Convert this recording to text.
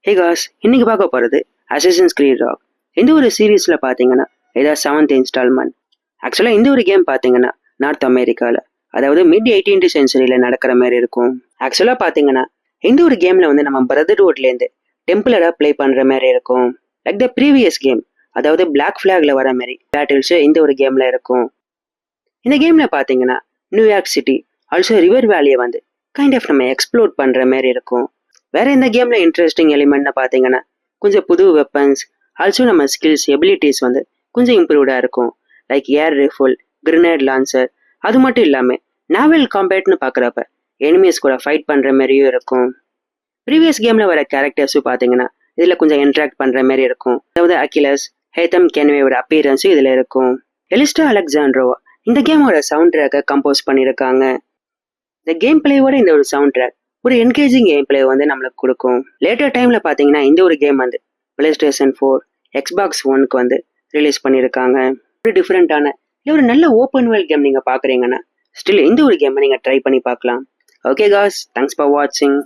ஹே cos, இன்னைக்கு பார்க்க போகிறது அசசின்ஸ் கிரீட் ராக். இந்த ஒரு சீரீஸில் பார்த்தீங்கன்னா இதான் 7th இன்ஸ்டால்மெண்ட். ஆக்சுவலாக இந்த ஒரு கேம் பார்த்தீங்கன்னா நார்த் அமெரிக்காவில், அதாவது மிட் 18th சென்ச்சுரியில் நடக்கிற மாதிரி இருக்கும். ஆக்சுவலாக பார்த்தீங்கன்னா இந்த ஒரு கேமில் வந்து நம்ம பிரதர்ஹுட்லேருந்து டெம்பிளராக ப்ளே பண்ணுற மாதிரி இருக்கும். லைக் த ப்ரீவியஸ் கேம், அதாவது பிளாக் ஃப்ளாக்ல வர மாதிரி பேட்டில்ஸ் இந்த ஒரு கேமில் இருக்கும். இந்த கேமில் பார்த்தீங்கன்னா நியூயார்க் சிட்டி ஆல்சோ ரிவர் வேலியை வந்து கைண்ட் ஆஃப் நம்ம எக்ஸ்ப்ளோர் பண்ணுற மாதிரி இருக்கும். வேற இந்த கேம்ல இன்ட்ரெஸ்டிங் எலிமெண்ட்னு பார்த்தீங்கன்னா கொஞ்சம் புது வெப்பன்ஸ், ஆல்சோ நம்ம ஸ்கில்ஸ் எபிலிட்டிஸ் வந்து கொஞ்சம் இம்ப்ரூவ்டாக இருக்கும். Like air rifle, grenade Lancer. அது மட்டும் இல்லாமல் நாவல் காம்பேட்னு பார்க்குறப்ப எனிமீஸ் கூட ஃபைட் பண்ணுற மாதிரியும் இருக்கும். ப்ரீவியஸ் கேமில் வர கேரக்டர்ஸும் பார்த்தீங்கன்னா இதில் கொஞ்சம் இன்ட்ராக்ட் பண்ணுற மாதிரி இருக்கும். அதாவது அகிலஸ், ஹேத்தம் கென்வேவோட அப்பீரன்ஸும் இதில் இருக்கும். எலிஸ்டா அலெக்சாண்ட்ரோவா இந்த கேமோட சவுண்ட் ட்ராக்கை கம்போஸ் பண்ணியிருக்காங்க. இந்த கேம் பிளேயோட இந்த ஒரு சவுண்ட் ட்ராக் ஒரு என்கேஜிங் கேம் பிளே வந்து நம்மளுக்கு கொடுக்கும். லேட்டர் டைம்ல பாத்தீங்கன்னா இந்த ஒரு கேம் வந்து பிளேஸ்டேஷன் 4, எக்ஸ்பாக்ஸ் 1க்கு வந்து ரிலீஸ் பண்ணியிருக்காங்க. ஒரு டிஃப்ரெண்டான இல்லை ஒரு நல்ல ஓப்பன் வேர்ல்ட் கேம் நீங்க பாக்குறீங்கன்னா ஸ்டில் இந்த ஒரு கேமை நீங்க ட்ரை பண்ணி பார்க்கலாம். ஓகே காஸ், தேங்க்ஸ் ஃபார் வாட்சிங்.